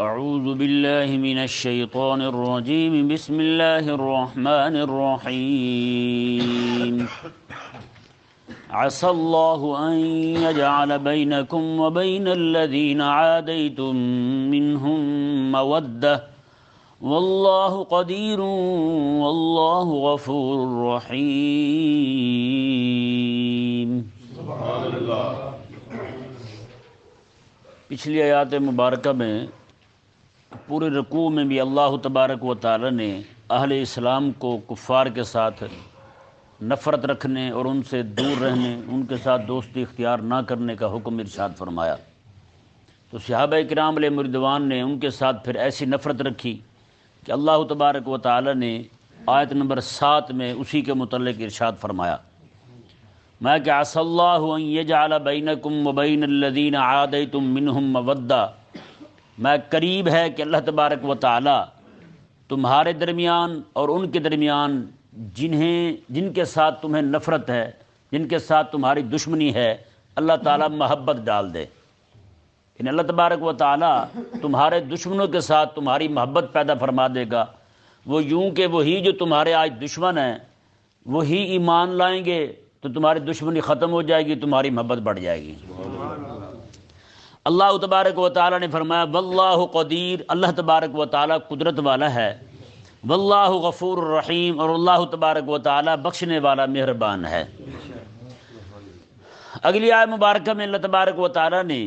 اعوذ باللہ من الشیطان الرجیم بسم اللہ الرحمن الرحیم عسى الله أن يجعل بينكم وبين الذين عاديتم منهم مودة والله قدير والله غفور رحيم. سبحان اللہ. پچھلی آیات مبارکہ میں پورے رکوع میں بھی اللہ تبارک و تعالی نے اہل اسلام کو کفار کے ساتھ نفرت رکھنے اور ان سے دور رہنے، ان کے ساتھ دوستی اختیار نہ کرنے کا حکم ارشاد فرمایا. تو صحابہ کرام علیہ رضوان نے ان کے ساتھ پھر ایسی نفرت رکھی کہ اللہ تبارک و تعالی نے آیت نمبر 7 میں اسی کے متعلق ارشاد فرمایا، میں کہ عسى اللہ ان یجعل بینکم وبین الذین عادیتم منہم مودہ، میں قریب ہے کہ اللہ تبارک و تعالی تمہارے درمیان اور ان کے درمیان جن کے ساتھ تمہیں نفرت ہے، جن کے ساتھ تمہاری دشمنی ہے، اللہ تعالیٰ محبت ڈال دے. یعنی اللہ تبارک و تعالیٰ تمہارے دشمنوں کے ساتھ تمہاری محبت پیدا فرما دے گا. وہ یوں کہ وہی جو تمہارے آج دشمن ہیں وہی ایمان لائیں گے تو تمہاری دشمنی ختم ہو جائے گی، تمہاری محبت بڑھ جائے گی. اللہ تبارک و تعالیٰ نے فرمایا واللہ قدیر، اللہ تبارک و تعالیٰ قدرت والا ہے، واللہ غفور الرحیم، اور اللہ تبارک و تعالیٰ بخشنے والا مہربان ہے. اگلی آیت مبارکہ میں اللہ تبارک و تعالیٰ نے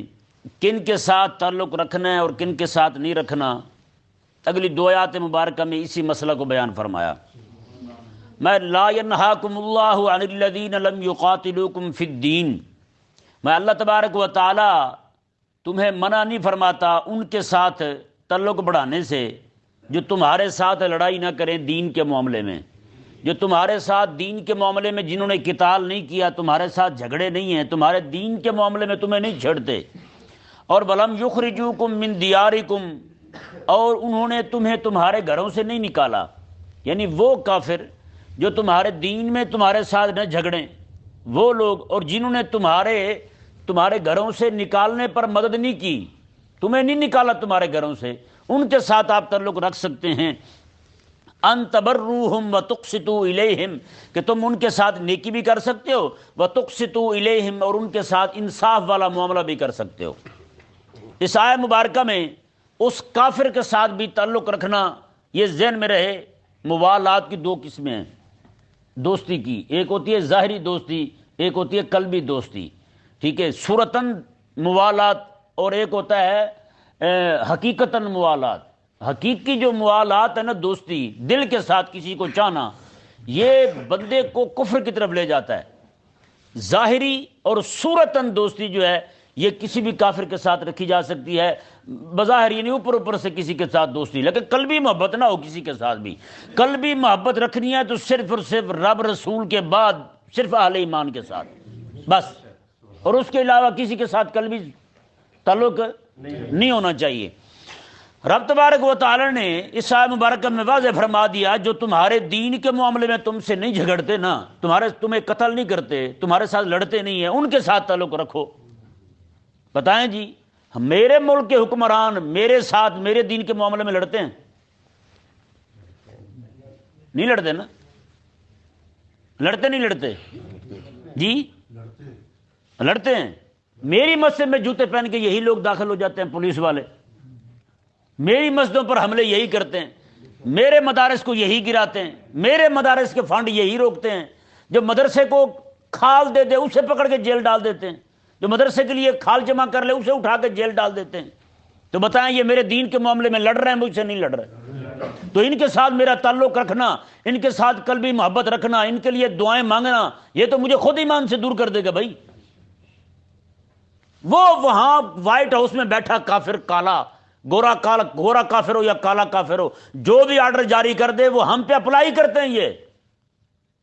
کن کے ساتھ تعلق رکھنا ہے اور کن کے ساتھ نہیں رکھنا، اگلی 2 آیات مبارکہ میں اسی مسئلہ کو بیان فرمایا. میں لا ینہاکم اللہ عن الذین لم یقاتلوکم فی الدین، میں اللہ تبارک و تعالیٰ تمہیں منع نہیں فرماتا ان کے ساتھ تعلق بڑھانے سے جو تمہارے ساتھ لڑائی نہ کریں دین کے معاملے میں، جو تمہارے ساتھ دین کے معاملے میں جنہوں نے قتال نہیں کیا، تمہارے ساتھ جھگڑے نہیں ہیں، تمہارے دین کے معاملے میں تمہیں نہیں چھڑتے. اور وَلَمْ يُخْرِجُوكُم مِّن دِيَارِكُمْ، اور انہوں نے تمہیں تمہارے گھروں سے نہیں نکالا. یعنی وہ کافر جو تمہارے دین میں تمہارے ساتھ نہ جھگڑیں، وہ لوگ، اور جنہوں نے تمہارے گھروں سے نکالنے پر مدد نہیں کی، تمہیں نہیں نکالا تمہارے گھروں سے، ان کے ساتھ آپ تعلق رکھ سکتے ہیں. ان تبروہم وتقسطوا الیہم، کہ تم ان کے ساتھ نیکی بھی کر سکتے ہو، وتقسطوا الیہم، اور ان کے ساتھ انصاف والا معاملہ بھی کر سکتے ہو. اس آیت مبارکہ میں اس کافر کے ساتھ بھی تعلق رکھنا، یہ ذہن میں رہے. موالات کی 2 قسمیں ہیں دوستی کی، ایک ہوتی ہے ظاہری دوستی، ایک ہوتی ہے قلبی دوستی. ٹھیک ہے، صورتاً موالات، اور ایک ہوتا ہے حقیقتاً موالات. حقیقی جو موالات ہے نا، دوستی دل کے ساتھ کسی کو چاہنا، یہ بندے کو کفر کی طرف لے جاتا ہے. ظاہری اور صورتاً دوستی جو ہے یہ کسی بھی کافر کے ساتھ رکھی جا سکتی ہے بظاہر، یعنی اوپر سے کسی کے ساتھ دوستی، لیکن قلبی محبت نہ ہو کسی کے ساتھ بھی. قلبی محبت رکھنی ہے تو صرف اور صرف رب رسول کے بعد صرف اہل ایمان کے ساتھ بس، اور اس کے علاوہ کسی کے ساتھ قلبی تعلق نہیں ہونا چاہیے. رب تبارک و تعالی نے اس آیت مبارکہ میں واضح فرما دیا، جو تمہارے دین کے معاملے میں تم سے نہیں جھگڑتے نا، تمہیں قتل نہیں کرتے، تمہارے ساتھ لڑتے نہیں ہیں، ان کے ساتھ تعلق رکھو. بتائیں جی، میرے ملک کے حکمران میرے ساتھ میرے دین کے معاملے میں لڑتے ہیں؟ نہیں لڑتے نا؟ لڑتے نہیں لڑتے جی؟ لڑتے ہیں. میری مسجد میں جوتے پہن کے یہی لوگ داخل ہو جاتے ہیں، پولیس والے. میری مسجدوں پر حملے یہی کرتے ہیں، میرے مدارس کو یہی گراتے ہیں، میرے مدارس کے فنڈ یہی روکتے ہیں. جو مدرسے کو کھال دے دے اسے پکڑ کے جیل ڈال دیتے ہیں، جو مدرسے کے لیے کھال جمع کر لے اسے اٹھا کے جیل ڈال دیتے ہیں. تو بتائیں یہ میرے دین کے معاملے میں لڑ رہے ہیں، مجھ سے نہیں لڑ رہے. تو ان کے ساتھ میرا تعلق رکھنا، ان کے ساتھ قلبی محبت رکھنا، ان کے لیے دعائیں مانگنا، یہ تو مجھے خود ایمان سے دور کر دے گا. بھائی وہ وہاں وائٹ ہاؤس میں بیٹھا کافر، کالا گورا کافر ہو یا کالا کافر ہو، جو بھی آرڈر جاری کر دے وہ ہم پہ اپلائی کرتے ہیں، یہ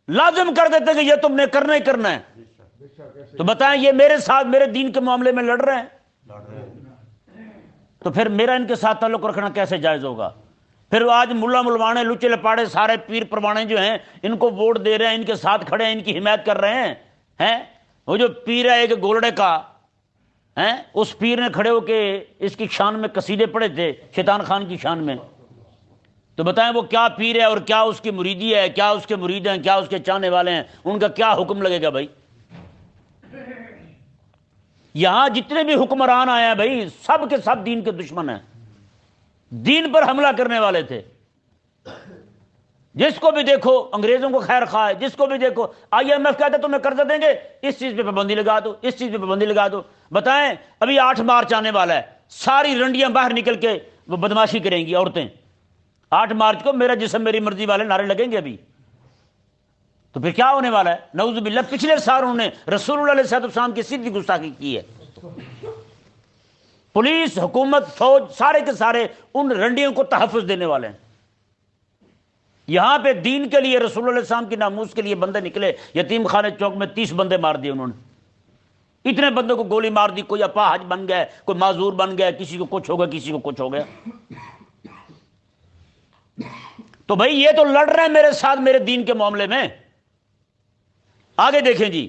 لازم کر دیتے کہ یہ تم نے کرنا ہی کرنا ہے. تو بتائیں یہ میرے ساتھ میرے دین کے معاملے میں لڑ رہے ہیں، تو پھر میرا ان کے ساتھ تعلق رکھنا کیسے جائز ہوگا؟ پھر آج ملا ملوانے لچے لپاڑے سارے پیر پروانے جو ہیں ان کو ووٹ دے رہے ہیں، ان کے ساتھ کھڑے ہیں، ان کی حمایت کر رہے ہیں. وہ جو پیر ہے ایک گولڑے کا، ہیں؟ اس پیر نے کھڑے ہو کے اس کی شان میں قصیدے پڑھے تھے، شیطان خان کی شان میں، تو بتائیں وہ کیا پیر ہے اور کیا اس کی مریدی ہے، کیا اس کے مرید ہیں، کیا اس کے چاہنے والے ہیں، ان کا کیا حکم لگے گا بھائی؟ یہاں جتنے بھی حکمران آئے ہیں بھائی سب کے سب دین کے دشمن ہیں، دین پر حملہ کرنے والے تھے۔ جس کو بھی دیکھو انگریزوں کو خیر خواہ ہے، جس کو بھی دیکھو IMF کہتا ہے تمہیں قرضہ دیں گے، اس چیز پہ پابندی لگا دو، اس چیز پہ پابندی لگا دو۔ بتائیں ابھی 8 مارچ آنے والا ہے، ساری رنڈیاں باہر نکل کے وہ بدماشی کریں گی عورتیں۔ 8 مارچ کو میرا جسم میری مرضی والے نعرے لگیں گے ابھی، تو پھر کیا ہونے والا ہے؟ نعوذ باللہ، پچھلے سال انہوں نے رسول اللہ علیہ السلام کی سیدھی گستاخی کی ہے۔ پولیس، حکومت، فوج، سارے کے سارے ان رنڈیوں کو تحفظ دینے والے ہیں۔ یہاں پہ دین کے لیے، رسول اللہ علیہ السلام کی ناموس کے لیے بندے نکلے، یتیم خانے چوک میں 30 بندے مار دیے انہوں نے، اتنے بندوں کو گولی مار دی، کوئی اپاہج بن گیا، کوئی معذور بن گیا، کسی کو کچھ ہو گیا، کسی کو کچھ ہو گیا۔ تو بھائی یہ تو لڑ رہے ہیں میرے ساتھ میرے دین کے معاملے میں۔ آگے دیکھیں جی،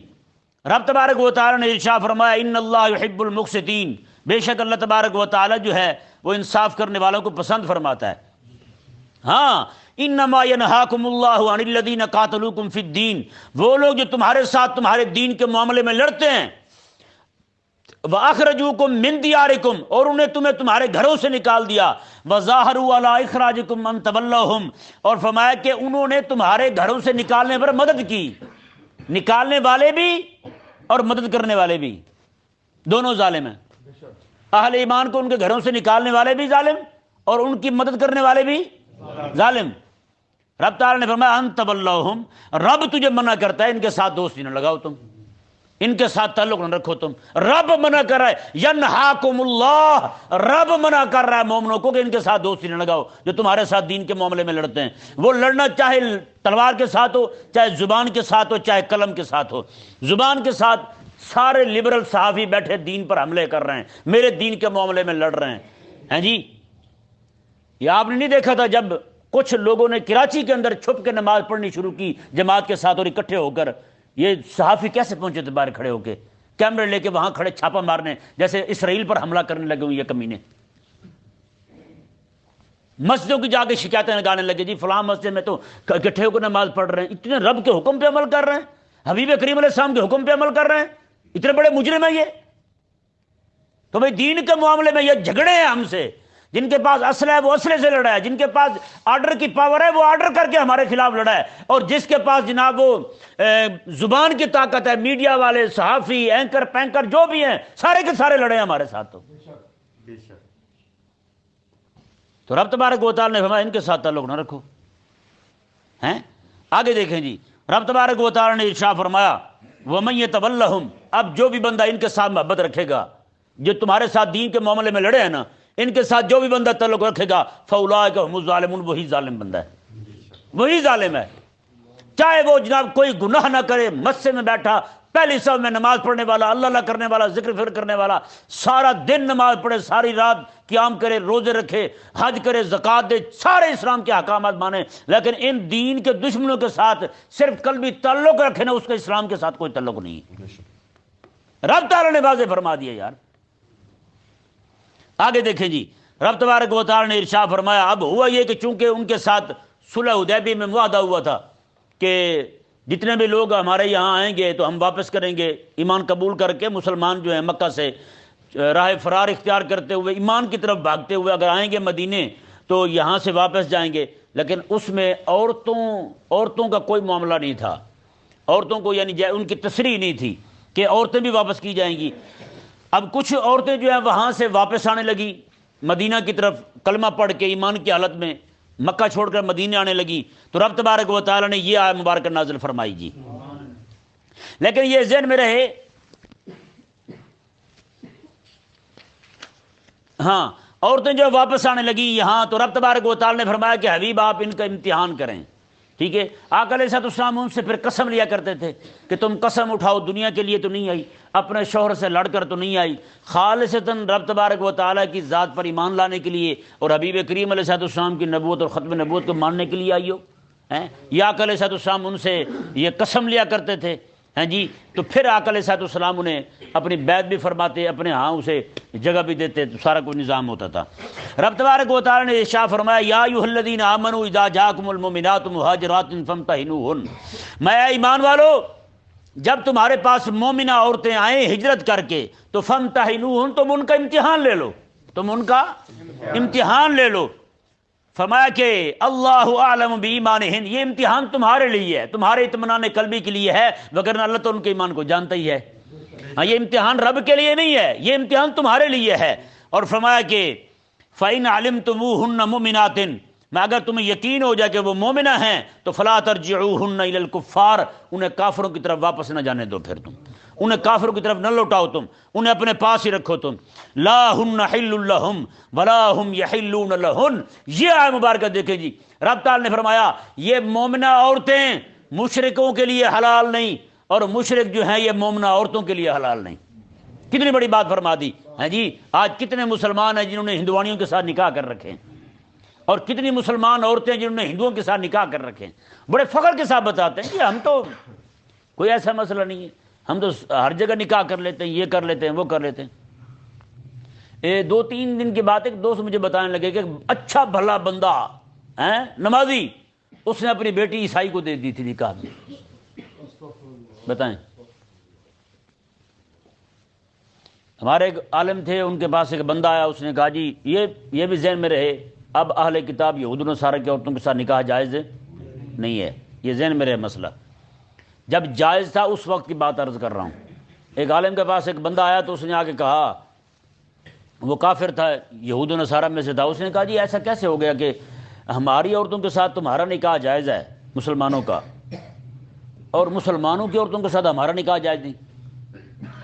رب تبارک و تعالی نے ارشاد فرمایا ان اللہ یحب المقسطین، بے شک اللہ تبارک و تعالی جو ہے وہ انصاف کرنے والوں کو پسند فرماتا ہے۔ ہاں، انما ینہاکم اللہ عن الذین قاتلوکم فی الدین، وہ لوگ جو تمہارے ساتھ تمہارے دین کے معاملے میں لڑتے ہیں، وَأَخْرَجُوكُم مِّن دِيَارِكُمْ، اور انہیں تمہیں تمہارے گھروں سے نکال دیا، وَظَاهَرُوا عَلَىٰ إِخْرَاجِكُمْ أَن تَوَلَّوْهُمْ، اور فرمایا کہ انہوں نے تمہارے گھروں سے نکالنے پر مدد کی، نکالنے والے بھی اور مدد کرنے والے بھی، دونوں ظالم ہیں۔ اہل ایمان کو ان کے گھروں سے نکالنے والے بھی ظالم اور ان کی مدد کرنے والے بھی ظالم۔ رب تعالی نے فرمایا ان تولوہم، رب تجھے منع کرتا ہے ان کے ساتھ دوستی نہ لگاؤ، تم ان کے ساتھ تعلق نہ رکھو، تم، رب منع کر رہا ہے، ینہاکم اللہ، رب منع کر رہا ہے مومنوں کو کہ ان کے ساتھ دوستی نہ لگاؤ جو تمہارے ساتھ دین کے معاملے میں لڑتے ہیں۔ وہ لڑنا چاہے تلوار کے ساتھ ہو، چاہے زبان کے ساتھ ہو، چاہے قلم کے ساتھ ہو۔ زبان کے ساتھ سارے لبرل صحافی بیٹھے دین پر حملے کر رہے ہیں، میرے دین کے معاملے میں لڑ رہے ہیں جی۔ یہ آپ نے نہیں دیکھا تھا جب کچھ لوگوں نے کراچی کے اندر چھپ کے نماز پڑھنی شروع کی جماعت کے ساتھ اور اکٹھے ہو کر، یہ صحافی کیسے پہنچے تھے باہر کھڑے ہو کے، کیمرے لے کے وہاں کھڑے چھاپا مارنے، جیسے اسرائیل پر حملہ کرنے لگے ہوئے یہ کمینے۔ مسجدوں کی جا کے شکایتیں لگانے لگے، جی فلاں مسجد میں تو اکٹھے ہو کے نماز پڑھ رہے ہیں، اتنے رب کے حکم پہ عمل کر رہے ہیں، حبیب کریم علیہ السلام کے حکم پہ عمل کر رہے ہیں، اتنے بڑے مجرم ہیں یہ۔ تو بھائی دین کے معاملے میں یہ جھگڑے ہیں ہم سے، جن کے پاس اسلحہ ہے وہ اسلحے سے لڑا ہے، جن کے پاس آرڈر کی پاور ہے وہ آرڈر کر کے ہمارے خلاف لڑا ہے، اور جس کے پاس جناب وہ زبان کی طاقت ہے، میڈیا والے، صحافی، اینکر پینکر جو بھی ہیں، سارے کے سارے لڑے ہیں ہمارے ساتھ۔ تو رب تبارک و تعالی نے فرمایا ان کے ساتھ تعلق نہ رکھو ہیں۔ آگے دیکھیں جی، رب تبارک و تعالی نے ارشاد فرمایا وَمَن يَتَوَلَّهُمْ، اب جو بھی بندہ ان کے ساتھ محبت رکھے گا، جو تمہارے ساتھ دین کے معاملے میں لڑے ہیں نا، ان کے ساتھ جو بھی بندہ تعلق رکھے گا فَأُولَٰئِکَ هُمُ الظَّالِمُونَ، وہی ظالم بندہ ہے، وہی ظالم ہے۔ چاہے وہ جناب کوئی گناہ نہ کرے، مسجد میں بیٹھا، پہلی صف میں نماز پڑھنے والا، اللہ اللہ کرنے والا، ذکر فکر کرنے والا، سارا دن نماز پڑھے، ساری رات قیام کرے، روزے رکھے، حج کرے، زکوٰۃ دے، سارے اسلام کے احکامات مانے، لیکن ان دین کے دشمنوں کے ساتھ صرف قلبی تعلق رکھے نا، اس کا اسلام کے ساتھ کوئی تعلق نہیں ہے۔ رب تعالی نے واضح فرما دیا یار۔ آگے دیکھیں جی، رب تبارک و تعالی نے ارشاد فرمایا اب ہوا یہ کہ چونکہ ان کے ساتھ صلح حدیبیہ میں معاہدہ ہوا تھا کہ جتنے بھی لوگ ہمارے یہاں آئیں گے تو ہم واپس کریں گے، ایمان قبول کر کے مسلمان جو ہیں مکہ سے راہ فرار اختیار کرتے ہوئے ایمان کی طرف بھاگتے ہوئے اگر آئیں گے مدینے تو یہاں سے واپس جائیں گے، لیکن اس میں عورتوں کا کوئی معاملہ نہیں تھا، عورتوں کو یعنی ان کی تصریح نہیں تھی کہ عورتیں بھی واپس کی جائیں گی۔ اب کچھ عورتیں جو ہیں وہاں سے واپس آنے لگی مدینہ کی طرف، کلمہ پڑھ کے ایمان کی حالت میں مکہ چھوڑ کر مدینے آنے لگی، تو رب تبارک و تعالی نے یہ آیت مبارکہ نازل فرمائی جی۔ لیکن یہ ذہن میں رہے، ہاں عورتیں جو واپس آنے لگی یہاں، تو رب تبارک و تعالی نے فرمایا کہ حبیب آپ ان کا امتحان کریں، ٹھیک ہے۔ آقا علیہ السلام ان سے پھر قسم لیا کرتے تھے کہ تم قسم اٹھاؤ، دنیا کے لیے تو نہیں آئی، اپنے شوہر سے لڑ کر تو نہیں آئی، خالصتاً رب تبارک و تعالیٰ کی ذات پر ایمان لانے کے لیے اور حبیب کریم علیہ السلام کی نبوت اور ختم نبوت کو ماننے کے لیے آئی ہو۔ یا آقا علیہ السلام ان سے یہ قسم لیا کرتے تھے ہیں جی، تو پھر آقا علیہ الصلوۃ والسلام انہیں اپنی بیعت بھی فرماتے، اپنے ہاں اسے جگہ بھی دیتے، تو سارا کوئی نظام ہوتا تھا۔ رب تبارک و تعالی نے ارشاد فرمایا یا ایھا الذین آمنوا اذا جاءکم المؤمنات مہاجرات فامتحنوہن، میں اے ایمان والو جب تمہارے پاس مومنہ عورتیں آئیں ہجرت کر کے تو فامتحنوہن، تم ان کا امتحان لے لو، تم ان کا امتحان لے لو۔ فرمایا کہ اللہ اعلم بایمانہن، یہ امتحان تمہارے لیے ہے، تمہارے اطمینان قلبی کے لیے ہے، وگرنہ اللہ تو ان کے ایمان کو جانتا ہی ہے۔ ہاں، یہ امتحان رب کے لیے نہیں ہے، یہ امتحان تمہارے لیے ہے۔ اور فرمایا کہ فَإِنْ عَلِمْتُمُوهُنَّ مُؤْمِنَاتٍ، میں اگر تمہیں یقین ہو جائے کہ وہ مومنہ ہیں تو فَلَا تَرْجِعُوهُنَّ إِلَى الْكُفَّارِ، انہیں کافروں کی طرف واپس نہ جانے دو، پھر تم انہیں کافروں کی طرف نہ لوٹاؤ، تم انہیں اپنے پاس ہی رکھو، تم لا ہن حل لہم ولا ہم یحلون لہن۔ یہ آیت مبارکہ دیکھیں جی، رب تعالی نے فرمایا یہ مومنہ عورتیں مشرکوں کے لیے حلال نہیں، اور مشرک جو ہیں یہ مومنہ عورتوں کے لیے حلال نہیں۔ کتنی بڑی بات فرما دی ہے جی۔ آج کتنے مسلمان ہیں جنہوں نے ہندوانیوں کے ساتھ نکاح کر رکھے ہیں، اور کتنی مسلمان عورتیں جنہوں نے ہندوؤں کے ساتھ نکاح کر رکھے ہیں، بڑے فخر کے ساتھ بتاتے ہیں کہ ہم تو کوئی ایسا مسئلہ نہیں ہے، ہم تو ہر جگہ نکاح کر لیتے ہیں، یہ کر لیتے ہیں، وہ کر لیتے ہیں۔ 2-3 دن کی بات ایک دوست مجھے بتانے لگے کہ اچھا بھلا بندہ ہے نمازی، اس نے اپنی بیٹی عیسائی کو دے دی تھی نکاح میں، بتائیں۔ ہمارے ایک عالم تھے، ان کے پاس ایک بندہ آیا، اس نے کہا جی یہ بھی ذہن میں رہے اب اہل کتاب یہود و نصارہ کی عورتوں کے ساتھ نکاح جائز نہیں ہے، یہ ذہن میں رہے مسئلہ۔ جب جائز تھا اس وقت کی بات عرض کر رہا ہوں، ایک عالم کے پاس ایک بندہ آیا تو اس نے آ کے کہا، وہ کافر تھا، یہود و نصارہ میں سے تھا، اس نے کہا جی ایسا کیسے ہو گیا کہ ہماری عورتوں کے ساتھ تمہارا نکاح جائز ہے مسلمانوں کا، اور مسلمانوں کی عورتوں کے ساتھ ہمارا نکاح جائز نہیں؟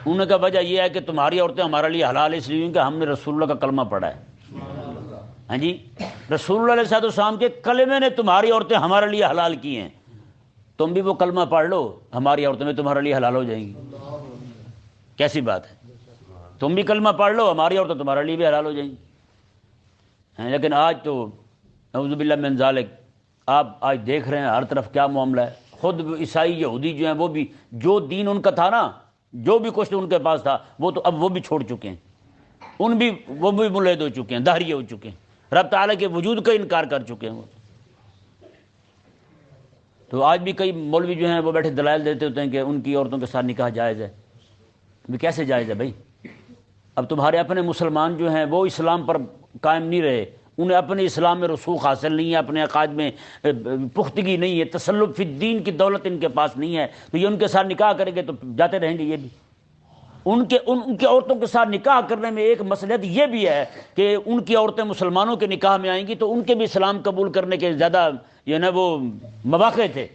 انہوں نے کہا وجہ یہ ہے کہ تمہاری عورتیں ہمارے لیے حلال ہے اس لیے کہ ہم نے رسول اللہ کا کلمہ پڑھا ہے۔ ہاں جی، رسول اللہ علیہ السلام کے کلمے نے تمہاری عورتیں ہمارے لیے حلال کی ہیں، تم بھی وہ کلمہ پڑھ لو، ہماری عورتیں بھی تمہارے لیے حلال ہو جائیں گی۔ کیسی بات ہے؟ تم بھی کلمہ پڑھ لو، ہماری عورتیں تمہارے لیے بھی حلال ہو جائیں گی۔ لیکن آج تو نعوذ باللہ من ذالک، آپ آج دیکھ رہے ہیں ہر طرف کیا معاملہ ہے۔ خود عیسائی یہودی جو ہیں وہ بھی جو دین ان کا تھا نا، جو بھی کچھ ان کے پاس تھا وہ تو اب وہ بھی چھوڑ چکے ہیں، وہ بھی ملحد ہو چکے ہیں، دہریے ہو چکے ہیں، رب تعالیٰ کے وجود کا انکار کر چکے ہیں وہ۔ تو آج بھی کئی مولوی جو ہیں وہ بیٹھے دلائل دیتے ہوتے ہیں کہ ان کی عورتوں کے ساتھ نکاح جائز ہے۔ بھی کیسے جائز ہے بھائی؟ اب تمہارے اپنے مسلمان جو ہیں وہ اسلام پر قائم نہیں رہے، انہیں اپنے اسلام میں رسوخ حاصل نہیں ہے، اپنے عقائد میں پختگی نہیں ہے، تسلط فی الدین کی دولت ان کے پاس نہیں ہے، تو یہ ان کے ساتھ نکاح کریں گے تو جاتے رہیں گے۔ یہ بھی ان کے عورتوں کے ساتھ نکاح کرنے میں ایک مصلحت یہ بھی ہے کہ ان کی عورتیں مسلمانوں کے نکاح میں آئیں گی تو ان کے بھی اسلام قبول کرنے کے زیادہ نا وہ مواقع تھے۔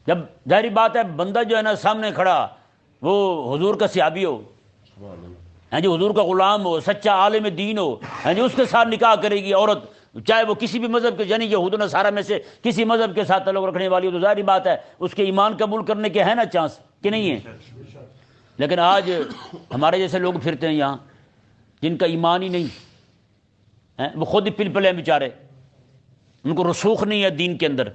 جب ظاہری بات ہے بندہ جو ہے نا سامنے کھڑا وہ حضور کا صحابی ہو، ہاں جی، حضور کا غلام ہو، سچا عالم دین ہو، ہاں جی، اس کے ساتھ نکاح کرے گی عورت، چاہے وہ کسی بھی مذہب کے، یعنی یہود و نصارہ میں سے کسی مذہب کے ساتھ تعلق رکھنے والی ہو، تو ظاہری بات ہے اس کے ایمان قبول کرنے کے ہے نا چانس کہ نہیں ہے۔ لیکن آج ہمارے جیسے لوگ پھرتے ہیں یہاں جن کا ایمان ہی نہیں، وہ خود ہی پل پلے ہیں بیچارے، ان کو رسوخ نہیں ہے دین کے اندر،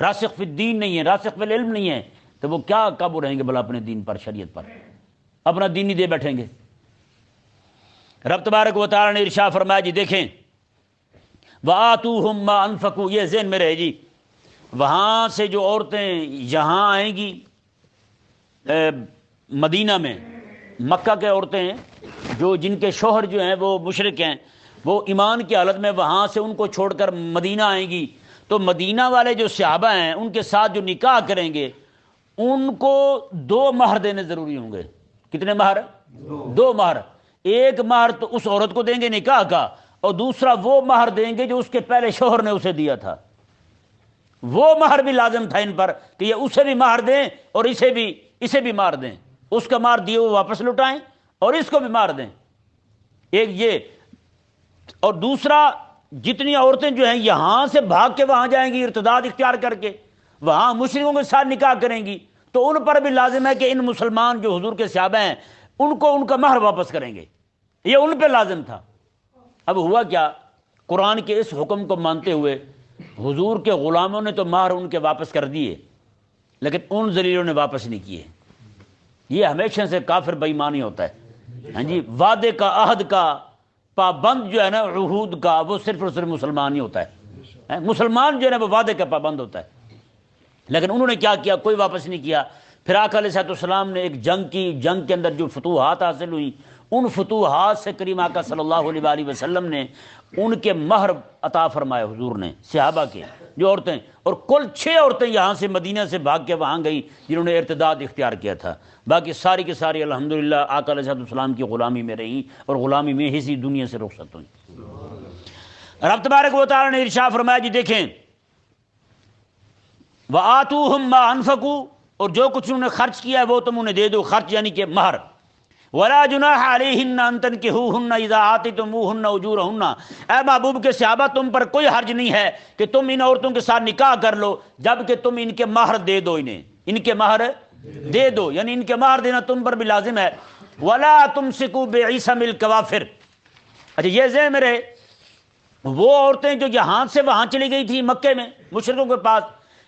راسخ فی الدین نہیں ہے، راسخ فی العلم نہیں ہے، تو وہ کیا قابو رہیں گے بھلا اپنے دین پر، شریعت پر، اپنا دین ہی دے بیٹھیں گے۔ رب تبارک و تعالی نے ارشاد فرمایا جی دیکھیں، وَآتُوهُمْ مَا أَنفَقُوا، یہ ذہن میں رہے جی، وہاں سے جو عورتیں یہاں آئیں گی مدینہ میں، مکہ کے عورتیں ہیں جو جن کے شوہر جو ہیں وہ مشرک ہیں، وہ ایمان کی حالت میں وہاں سے ان کو چھوڑ کر مدینہ آئیں گی، تو مدینہ والے جو صحابہ ہیں ان کے ساتھ جو نکاح کریں گے ان کو 2 مہر دینے ضروری ہوں گے۔ کتنے مہر؟ 2 مہر۔ ایک مہر تو اس عورت کو دیں گے نکاح کا، اور دوسرا وہ مہر دیں گے جو اس کے پہلے شوہر نے اسے دیا تھا۔ وہ مہر بھی لازم تھا ان پر کہ یہ اسے بھی مہر دیں اور اسے بھی مہر دیں، اس کا مہر دیے وہ واپس لوٹائیں اور اس کو بھی مہر دیں، ایک یہ۔ اور دوسرا جتنی عورتیں جو ہیں یہاں سے بھاگ کے وہاں جائیں گی ارتداد اختیار کر کے، وہاں مشرکوں کے ساتھ نکاح کریں گی، تو ان پر بھی لازم ہے کہ ان مسلمان جو حضور کے صحابہ ہیں ان کو ان کا مہر واپس کریں گے، یہ ان پہ لازم تھا۔ اب ہوا کیا، قرآن کے اس حکم کو مانتے ہوئے حضور کے غلاموں نے تو مہر ان کے واپس کر دیے، لیکن ان ذلیلوں نے واپس نہیں کیے۔ یہ ہمیشہ سے کافر بے ایمانی ہوتا ہے. ہاں جی، وعدے کا، عہد کا پابند جو ہے نا، عہود کا، وہ صرف اور صرف مسلمان ہی ہوتا ہے. مسلمان جو ہے نا وہ وعدے کا پابند ہوتا ہے. لیکن انہوں نے کیا کیا؟ کوئی واپس نہیں کیا. پھر آقا علیہ السلام نے ایک جنگ کی، جنگ کے اندر جو فتوحات حاصل ہوئی، ان فتوحات سے کریم آقا صلی اللہ علیہ وآلہ وسلم نے ان کے مہر عطا فرمائے حضور نے صحابہ کے، جو عورتیں، اور کل 6 عورتیں یہاں سے مدینہ سے بھاگ کے وہاں گئی جنہوں نے ارتداد اختیار کیا تھا. باقی ساری کی ساری الحمدللہ آقا علیہ السلام کی غلامی میں رہیں اور غلامی میں اسی دنیا سے رخصت ہوئیں. رب تبارک و تعالی نے ارشاد فرمایا، جی دیکھیں، وَآتُوهُمْ مَا أَنفَقُوا، اور جو کچھ انہوں نے خرچ کیا ہے وہ تم انہیں دے دو، خرچ یعنی کہ مہر. وَلَا جُنَاحَ عَلَيْهِنَّ أَن تَنكِحُوهُنَّ إِذَا آتَيْتُمُوهُنَّ أُجُورَهُنَّ، اے محبوب کے صحابہ تم پر کوئی حرج نہیں ہے کہ تم ان عورتوں کے ساتھ نکاح کر لو جب کہ تم ان کے مہر دے دو، انہیں ان کے مہر دے دو، یعنی ان کے مہر دینا تم پر بھی لازم ہے. وَلَا تُمْسِكُوا بِعِصَمِ الْكَوَافِرِ. اچھا یہ ذہن میں رہے، وہ عورتیں جو یہاں سے وہاں چلی گئی تھی مکے میں مشرکوں کے پاس،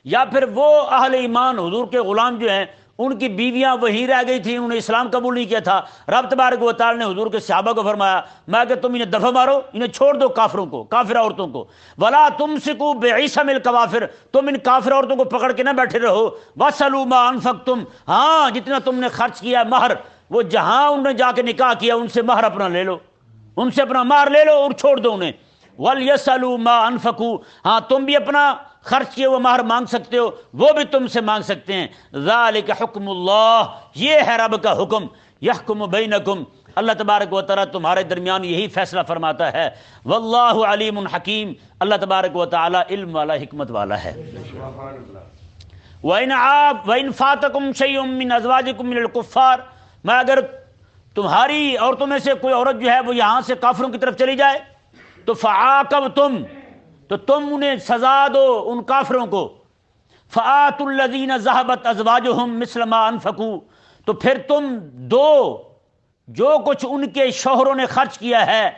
یا پھر وہ اہل ایمان حضور کے غلام جو ہیں ان کی بیویاں وہیں رہ گئی تھیں، انہوں نے اسلام قبول نہیں کیا تھا، رب تبارک و تعالی نے حضور کے صحابہ کو فرمایا میں کہ تم انہیں دفع مارو، انہیں چھوڑ دو، کافروں کو، کافر عورتوں کو. ولا تمسکوا بعصم الکوافر، تم ان کافر عورتوں کو پکڑ کے نہ بیٹھے رہو. وصلوا ما انفقتم، ہاں جتنا تم نے خرچ کیا ہے مہر، وہ جہاں انہوں نے جا کے نکاح کیا ان سے مہر اپنا لے لو، ان سے اپنا مہر لے لو اور چھوڑ دو انہیں. وَلْيَسْأَلُوا مَا أَنفَقُوا، ہاں تم بھی اپنا خرچ کیے وہ مہر مانگ سکتے ہو، وہ بھی تم سے مانگ سکتے ہیں. ذَلِكَ حُکْمُ اللَّهِ، یہ ہے رب کا حکم. يَحْكُمُ بَيْنَكُمْ، اللہ تبارک و تعالیٰ تمہارے درمیان یہی فیصلہ فرماتا ہے. وَاللَّهُ عَلِيمٌ حَكِيمٌ، اللہ تبارک و تعالیٰ علم والا، حکمت والا ہے. وَإِنْ فَاتَكُمْ شَيْءٌ مِّنْ أَزْوَاجِكُمْ مِنَ الْكُفَّارِ، میں اگر تمہاری عورتوں میں سے کوئی عورت جو ہے وہ یہاں سے کافروں کی طرف چلی جائے تو فعاقبتم، تو تم انہیں سزا دو ان کافروں کو. فآتوا الذین ذهبت ازواجهم مثل ما انفقوا، تو پھر تم دو جو کچھ ان کے شوہروں نے خرچ کیا ہے،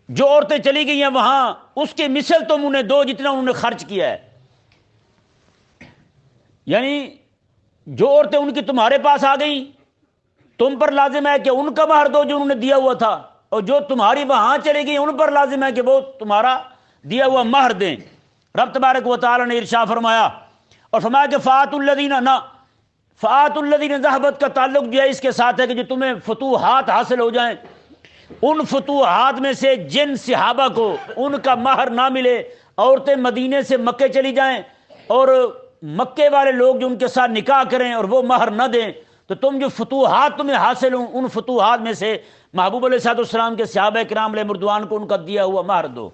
جو عورتیں چلی گئی ہیں وہاں اس کے مثل تم انہیں دو جتنا انہوں نے خرچ کیا ہے. یعنی جو عورتیں ان کی تمہارے پاس آ گئیں تم پر لازم ہے کہ ان کا مہر دو جو انہوں نے دیا ہوا تھا، اور جو تمہاری وہاں چلے گئی ان پر لازم ہے کہ وہ تمہارا دیا ہوا مہر دیں. رب تبارک و تعالی نے ارشاد فرمایا، اور فرمایا کہ فآتوا الذین، نہ فآتوا الذین ذهبت کا تعلق جو ہے اس کے ساتھ ہے کہ جو تمہیں فتوحات حاصل ہو جائیں، ان فتوحات میں سے جن صحابہ کو ان کا مہر نہ ملے، عورتیں مدینے سے مکے چلی جائیں اور مکے والے لوگ جو ان کے ساتھ نکاح کریں اور وہ مہر نہ دیں، تو تم جو فتوحات تمہیں حاصل ہوں ان فتوحات میں سے محبوب علیہ السلام کے صحابہ کرام علیہ رضوان کو ان کا دیا ہوا مہر دو.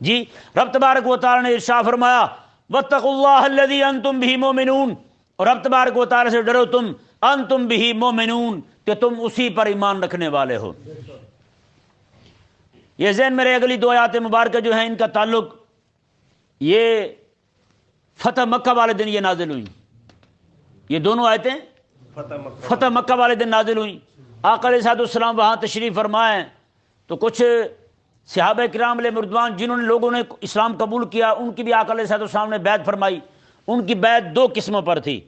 جی رب تبارک و تعالی نے ارشاد فرمایا واتقوا اللہ الذی انتم بہ مؤمنون، اور رب تبارک و تعالی سے ڈرو تم، انتم بہ مؤمنون، کہ تم اسی پر ایمان رکھنے والے ہو. یہ ذہن میں رہے، اگلی 2 آیات مبارکہ جو ہیں ان کا تعلق یہ فتح مکہ والے دن یہ نازل ہوئی. یہ دونوں آیتیں فتح مکہ والے دن نازل ہوئیں. آقا علیہ السلام وہاں تشریف فرمائے تو کچھ صحابہ کرام علیہ رضوان جنہوں نے لوگوں نے اسلام قبول کیا ان کی بھی آقا علیہ السلام نے بیعت فرمائی. ان کی بیعت 2 قسموں پر تھی.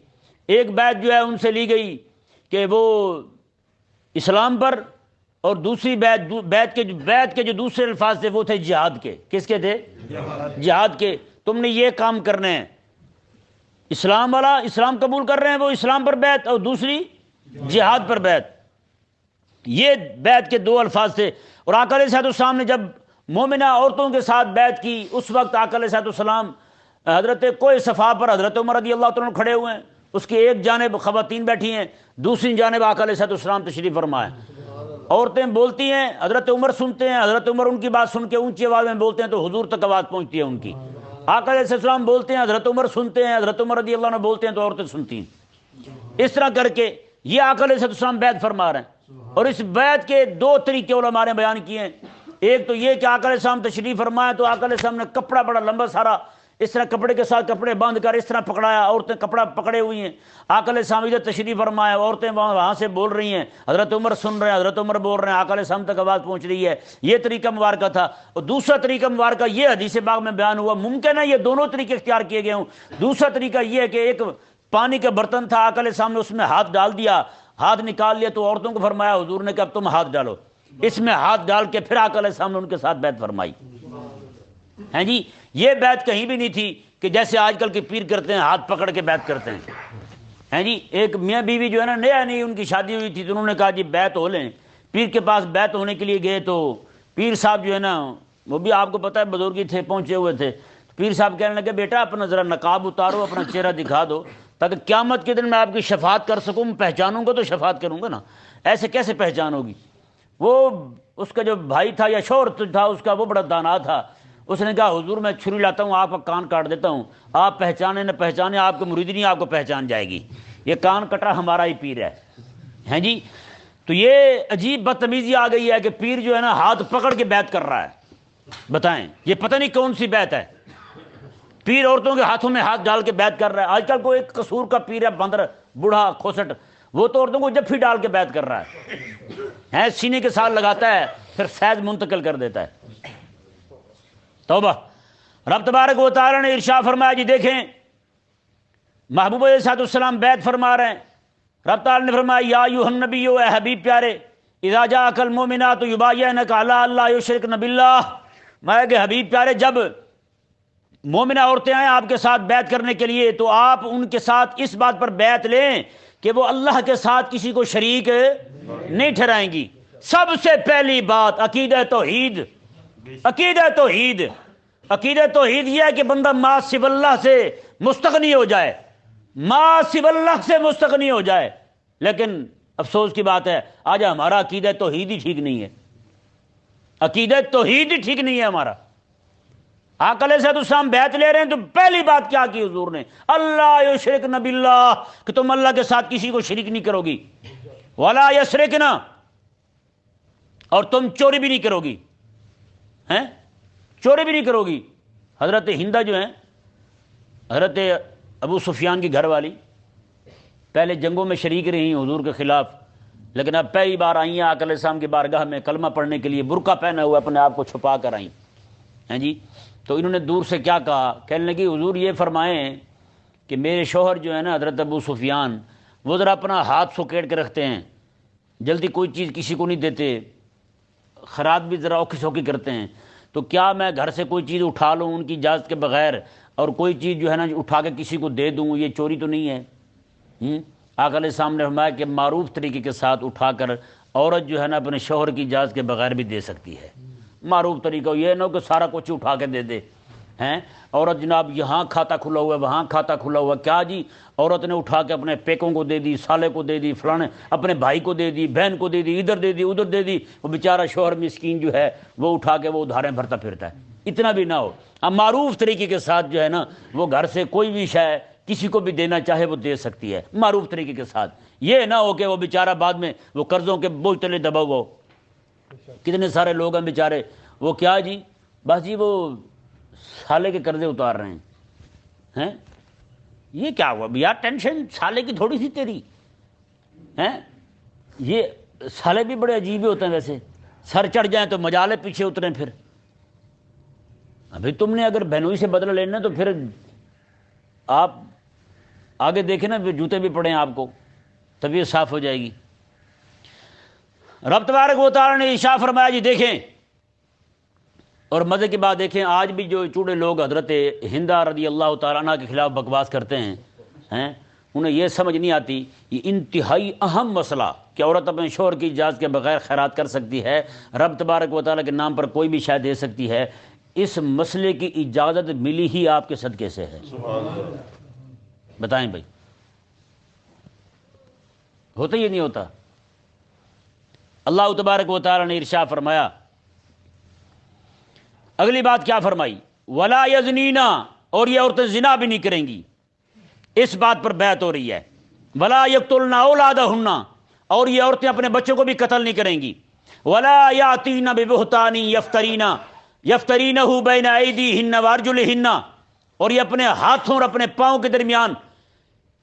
ایک بیعت جو ہے ان سے لی گئی کہ وہ اسلام پر، اور دوسری بیعت کے جو دوسرے الفاظ تھے وہ تھے جہاد کے. کس کے تھے؟ جہاد کے. تم نے یہ کام کرنے ہیں. اسلام والا اسلام قبول کر رہے ہیں وہ اسلام پر بیعت، اور دوسری جہاد پر بیعت. یہ بیعت کے 2 الفاظ تھے. اور آقا علیہ السلام نے جب مومنہ عورتوں کے ساتھ بیعت کی اس وقت آقا علیہ السلام حضرت کوہ صفا پر حضرت عمر رضی اللہ تعالیٰ کھڑے ہوئے ہیں، اس کی ایک جانب خواتین بیٹھی ہیں، دوسری جانب آقا علیہ السلام تشریف فرمائے. عورتیں بولتی ہیں، حضرت عمر سنتے ہیں، حضرت عمر ان کی بات سن کے اونچی آواز میں بولتے ہیں تو حضور تک آواز پہنچتی ہے ان کی. آقا علیہ السلام بولتے ہیں، حضرت عمر سنتے ہیں، حضرت عمر رضی اللہ عنہ بولتے ہیں تو عورتیں سنتی ہیں. اس طرح کر کے یہ آقا علیہ السلام بیعت فرما رہے ہیں. اور اس بیعت کے 2 طریقے علماء نے بیان کیے ہیں. ایک تو یہ کہ آقا علیہ السلام تشریف فرمائے تو آقا علیہ السلام نے کپڑا بڑا لمبا سارا اس طرح کپڑے کے ساتھ کپڑے باندھ کر اس طرح پکڑایا، عورتیں کپڑا پکڑے ہوئی ہیں. آقا علیہ السلام ادھر تشریف فرمائے، عورتیں وہاں سے بول رہی ہیں، حضرت عمر سن رہے ہیں، حضرت عمر بول رہے ہیں، آقا علیہ السلام تک آواز پہنچ رہی ہے. یہ طریقہ مبارکہ تھا. اور دوسرا طریقہ مبارکہ یہ حدیث پاک میں بیان ہوا، ممکن ہے یہ دونوں طریقے اختیار کیے گئے ہوں. دوسرا طریقہ یہ ہے کہ ایک پانی کا برتن تھا، آقا علیہ السلام نے اس میں ہاتھ ڈال دیا، ہاتھ نکال لیا تو عورتوں کو فرمایا، حضور نے کہا اب تم ہاتھ ڈالو، اس میں ہاتھ ڈال کے پھر آقا علیہ السلام نے ان کے ساتھ بیعت فرمائی. ہیں جی، یہ بیعت کہیں بھی نہیں تھی کہ جیسے آج کل کے پیر کرتے ہیں، ہاتھ پکڑ کے بیعت کرتے ہیں. ہیں جی، ایک میاں بیوی جو ہے نا، نیا نہیں ان کی شادی ہوئی تھی، تو انہوں نے کہا جی بیعت ہو لیں. پیر کے پاس بیعت ہونے کے لیے گئے تو پیر صاحب جو ہے نا، وہ بھی آپ کو پتہ ہے بزرگی تھے، پہنچے ہوئے تھے. پیر صاحب کہنے لگے بیٹا اپنا ذرا نقاب اتارو، اپنا چہرہ دکھا دو، تاکہ قیامت کے دن میں آپ کی شفاعت کر سکوں. میں پہچانوں گا تو شفاعت کروں گا نا، ایسے کیسے پہچان ہوگی؟ وہ اس کا جو بھائی تھا یا شوہر تھا اس کا، وہ بڑا دانا تھا. اس نے کہا حضور میں چھری لاتا ہوں، آپ کا کان کاٹ دیتا ہوں، آپ پہچانے نہ پہچانے، آپ کو مرید نہیں آپ کو پہچان جائے گی، یہ کان کٹا ہمارا ہی پیر ہے. ہیں جی، تو یہ عجیب بدتمیزی آ گئی ہے کہ پیر جو ہے نا ہاتھ پکڑ کے بیعت کر رہا ہے. بتائیں یہ پتہ نہیں کون سی بیعت ہے؟ پیر عورتوں کے ہاتھوں میں ہاتھ ڈال کے بیعت کر رہا ہے. آج کل کوئی ایک قصور کا پیر ہے، بندر بوڑھا کھوسٹ، وہ تو عورتوں کو جب بھی ڈال کے بیعت کر رہا ہے، سینے کے ساتھ لگاتا ہے پھر فیض منتقل کر دیتا ہے. توبہ. رب تبارک و تعالی نے ارشاد فرمایا، جی دیکھیں محبوب علیہ السلام بیعت فرما رہے ہیں. رب تعالی نے فرمایا یا ایھا النبی، اے حبیب پیارے، اذا جاءک المؤمنات یبایعنک علی الا یشرکن باللہ، میں کہ حبیب پیارے جب مومنہ عورتیں آئیں آپ کے ساتھ بیعت کرنے کے لیے تو آپ ان کے ساتھ اس بات پر بیعت لیں کہ وہ اللہ کے ساتھ کسی کو شریک نہیں ٹھہرائیں گی. سب سے پہلی بات عقیدہ توحید. عقیدہ توحید، عقیدہ توحید یہ ہے کہ بندہ ما سوی اللہ سے مستغنی ہو جائے، ما سوی اللہ سے مستغنی ہو جائے. لیکن افسوس کی بات ہے آج ہمارا عقیدہ توحید ہی ٹھیک نہیں ہے. عقیدہ توحید ہی ٹھیک نہیں ہے ہمارا. آقا علیہ السلام بیعت لے رہے ہیں تو پہلی بات کیا کی حضور نے؟ اللہ یشرکن باللہ، کہ تم اللہ کے ساتھ کسی کو شریک نہیں کرو گی. ولا یسرکن، اور تم چوری بھی نہیں کرو گی. ہیں چوری بھی نہیں کرو گی. حضرت ہندہ جو ہیں، حضرت ابو سفیان کی گھر والی، پہلے جنگوں میں شریک رہی ہیں حضور کے خلاف، لیکن اب پہلی بار آئی ہیں آقا علیہ السلام کی بارگاہ میں کلمہ پڑھنے کے لیے، برقع پہنا ہوا اپنے آپ کو چھپا کر آئیں. ہیں جی، تو انہوں نے دور سے کیا کہا، کہنے لگی حضور یہ فرمائیں کہ میرے شوہر جو ہے نا حضرت ابو سفیان، وہ ذرا اپنا ہاتھ سکیڑ کے رکھتے ہیں، جلدی کوئی چیز کسی کو نہیں دیتے، خیرات بھی ذرا اوکھی سوکھی کرتے ہیں، تو کیا میں گھر سے کوئی چیز اٹھا لوں ان کی اجازت کے بغیر اور کوئی چیز جو ہے نا اٹھا کے کسی کو دے دوں، یہ چوری تو نہیں ہے؟ آقا علیہ السلام نے فرمایا کہ معروف طریقے کے ساتھ اٹھا کر عورت جو ہے نا اپنے شوہر کی اجازت کے بغیر بھی دے سکتی ہے. معروف طریقہ یہ نہ کہ سارا کچھ اٹھا کے دے دے. ہیں عورت جناب یہاں کھاتا کھلا ہوا ہے، وہاں کھاتا کھلا ہوا، کیا جی عورت نے اٹھا کے اپنے پیکوں کو دے دی، سالے کو دے دی، فلانے اپنے بھائی کو دے دی، بہن کو دے دی، ادھر دے دی ادھر دے دی، وہ بیچارہ شوہر مسکین جو ہے وہ اٹھا کے وہ ادھاریں بھرتا پھرتا ہے. اتنا بھی نہ ہو. اب معروف طریقے کے ساتھ جو ہے نا وہ گھر سے کوئی بھی شے کسی کو بھی دینا چاہے وہ دے سکتی ہے معروف طریقے کے ساتھ. یہ نہ ہو کہ وہ بیچارہ بعد میں وہ قرضوں کے بوجھ تلے دبا ہوا ہو. کتنے سارے لوگ ہیں بیچارے، وہ کیا جی بس جی وہ سالے کے قرضے اتار رہے ہیں. یہ کیا ہوا یار؟ ٹینشن سالے کی تھوڑی سی تیری ہیں. یہ سالے بھی بڑے عجیب ہوتے ہیں ویسے، سر چڑھ جائیں تو مجالے پیچھے اتریں. پھر ابھی تم نے اگر بہنوئی سے بدلہ لینا تو پھر آپ آگے دیکھیں نا، جوتے بھی پڑیں آپ کو، طبیعت صاف ہو جائے گی. رب تبارک و تعالی نے ارشاد فرمایا جی دیکھیں، اور مزے کی بات دیکھیں، آج بھی جو چوڑے لوگ حضرت ہندہ رضی اللہ تعالیٰ عنہ کے خلاف بکواس کرتے ہیں، انہیں یہ سمجھ نہیں آتی یہ انتہائی اہم مسئلہ کہ عورت اپنے شوہر کی اجازت کے بغیر خیرات کر سکتی ہے، رب تبارک و تعالیٰ کے نام پر کوئی بھی شے دے سکتی ہے. اس مسئلے کی اجازت ملی ہی آپ کے صدقے سے ہے. بتائیں بھائی، ہوتا یہ نہیں ہوتا؟ اللہ تبارک و تعالیٰ نے ارشاد فرمایا، اگلی بات کیا فرمائی؟ ولا یزنینا، اور یہ عورتیں زنا بھی نہیں کریں گی. اس بات پر بیعت ہو رہی ہے. ولا یقتلن اولادہن، اور یہ عورتیں اپنے بچوں کو بھی قتل نہیں کریں گی. ولا یاتین ببہتان یفترینہ بین ایدیہن وارجلہن، اور یہ اپنے ہاتھوں اور اپنے پاؤں کے درمیان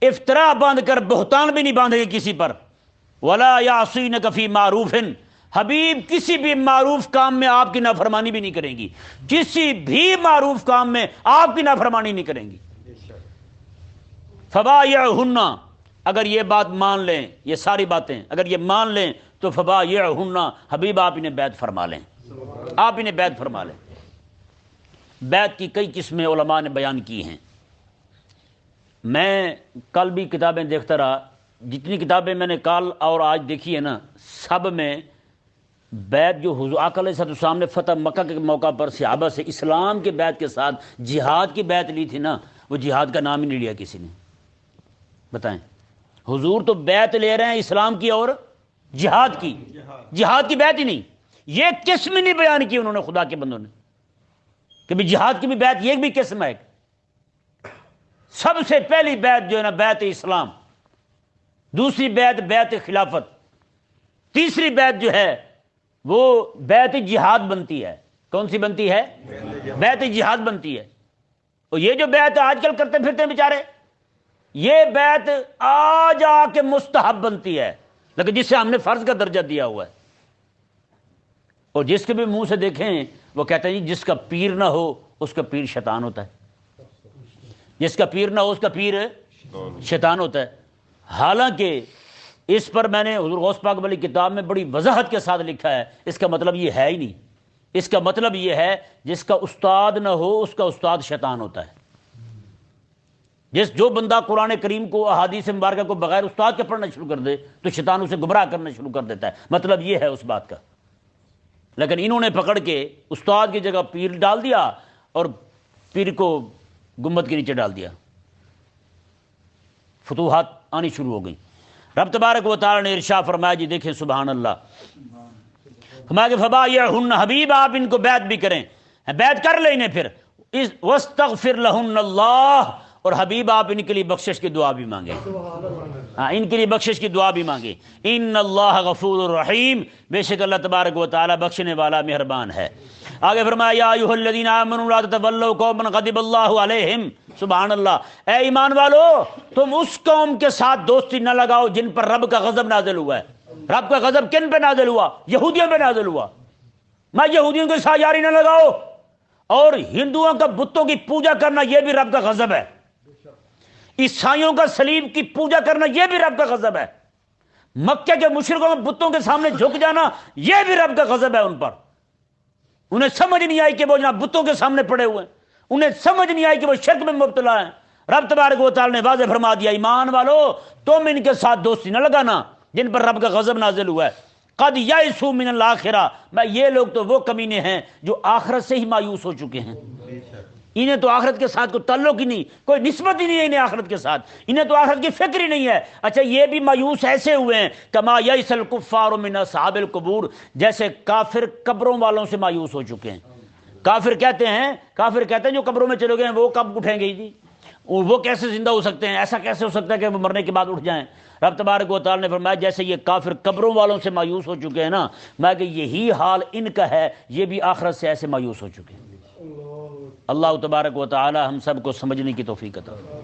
افطرا باندھ کر بہتان بھی نہیں باندھے گی کسی پر. ولا یعصینک فی معروف، حبیب کسی بھی معروف کام میں آپ کی نافرمانی بھی نہیں کریں گی، کسی بھی معروف کام میں آپ کی نافرمانی نہیں کریں گی. فبایعہن، اگر یہ بات مان لیں، یہ ساری باتیں اگر یہ مان لیں تو فبایعہن، حبیب آپ انہیں بیعت فرما لیں، آپ انہیں بیعت فرما لیں۔ بیعت کی کئی قسمیں علماء نے بیان کی ہیں۔ میں کل بھی کتابیں دیکھتا رہا، جتنی کتابیں میں نے کل اور آج دیکھی ہے نا، سب میں بیعت جو حضور آقا علیہ السلام نے فتح مکہ کے موقع پر صحابہ سے اسلام کے بیعت کے ساتھ جہاد کی بیعت لی تھی نا، وہ جہاد کا نام ہی نہیں لیا کسی نے۔ بتائیں، حضور تو بیعت لے رہے ہیں اسلام کی اور جہاد کی، جہاد کی بیعت ہی نہیں، یہ قسم نہیں بیان کی انہوں نے خدا کے بندوں نے کہ بھی جہاد کی بھی بیعت، یہ بھی قسم ہے۔ سب سے پہلی بیعت جو ہے نا بیعت اسلام، دوسری بیعت بیعت خلافت، تیسری بیعت جو ہے وہ بیعت جہاد بنتی ہے۔ کون سی بنتی ہے؟ بیعت جہاد بنتی ہے۔ اور یہ جو بیعت آج کل کرتے پھرتے ہیں بیچارے، یہ بیعت آج آ کے مستحب بنتی ہے، لیکن جس سے ہم نے فرض کا درجہ دیا ہوا ہے۔ اور جس کے بھی منہ سے دیکھیں وہ کہتے ہیں جی جس کا پیر نہ ہو اس کا پیر شیطان ہوتا ہے، جس کا پیر نہ ہو اس کا پیر شیطان ہوتا ہے۔ حالانکہ اس پر میں نے حضور غوث پاک والی کتاب میں بڑی وضاحت کے ساتھ لکھا ہے، اس کا مطلب یہ ہے ہی نہیں، اس کا مطلب یہ ہے جس کا استاد نہ ہو اس کا استاد شیطان ہوتا ہے۔ جو بندہ قرآن کریم کو احادیث مبارکہ کو بغیر استاد کے پڑھنا شروع کر دے تو شیطان اسے گمراہ کرنا شروع کر دیتا ہے، مطلب یہ ہے اس بات کا۔ لیکن انہوں نے پکڑ کے استاد کی جگہ پیر ڈال دیا اور پیر کو گنبد کے نیچے ڈال دیا، فتوحات آنی شروع ہو گئی۔ رب تبارک و تعالی نے ارشاد فرمایا، جی دیکھیں سبحان اللہ، فرمایا کہ فبایعہن، حبیب آپ ان کو بیعت بھی کریں، بیعت کر لیں انہیں، پھر واستغفر لہن اللہ، اور حبیب آپ ان کے لیے بخشش کی دعا بھی مانگیں، ہاں ان کے لیے بخشش کی دعا بھی مانگیں۔ ان اللہ غفور الرحیم، بے شک اللہ تبارک و تعالی بخشنے والا مہربان ہے۔ آگے فرمایا یا ایھا الذین آمنوا لا تتولوا قوما غضب اللہ علیہم، سبحان اللہ، اے ایمان والو تم اس قوم کے ساتھ دوستی نہ لگاؤ جن پر رب کا غضب نازل ہوا ہے۔ رب کا غضب کن پہ نازل ہوا؟ یہودیوں پہ نازل ہوا۔ میں یہودیوں کے ساتھ یاری نہ لگاؤ، اور ہندوؤں کا بتوں کی پوجا کرنا یہ بھی رب کا غضب ہے، عیسائیوں کا صلیب کی پوجا کرنا یہ بھی رب کا غضب ہے، مکے کے مشرکوں کے بتوں کے سامنے جھک جانا یہ بھی رب کا غضب ہے ان پر۔ انہیں سمجھ نہیں آئی کہ وہ جناب بتوں کے سامنے پڑے ہوئے ہیں، انہیں سمجھ نہیں آئی کہ وہ شرک میں مبتلا ہیں۔ رب تبارک و تعالی نے واضح فرما دیا، ایمان والو تم ان کے ساتھ دوستی نہ لگانا جن پر رب کا غضب نازل ہوا ہے۔ قد یئسوا من الآخرہ، میں یہ لوگ تو وہ کمینے ہیں جو آخرت سے ہی مایوس ہو چکے ہیں، انہیں تو آخرت کے ساتھ کوئی تعلق ہی نہیں، کوئی نسبت ہی نہیں ہے انہیں آخرت کے ساتھ، انہیں تو آخرت کی فکر ہی نہیں ہے۔ اچھا یہ بھی مایوس ایسے ہوئے ہیں کما یئس الکفار من اصحاب القبور، جیسے کافر قبروں والوں سے مایوس ہو چکے ہیں۔ کافر کہتے ہیں جو قبروں میں چلے گئے ہیں وہ کب اٹھیں گے جی، وہ کیسے زندہ ہو سکتے ہیں، ایسا کیسے ہو سکتا ہے کہ وہ مرنے کے بعد اٹھ جائیں؟ رب تبارک و تعالی نے فرمایا جیسے یہ کافر قبروں والوں سے مایوس ہو چکے ہیں نا، میں کہ یہی حال ان کا ہے، یہ بھی آخرت سے ایسے مایوس ہو چکے ہیں۔ اللہ تبارک و تعالی ہم سب کو سمجھنے کی توفیق عطا فرمائے۔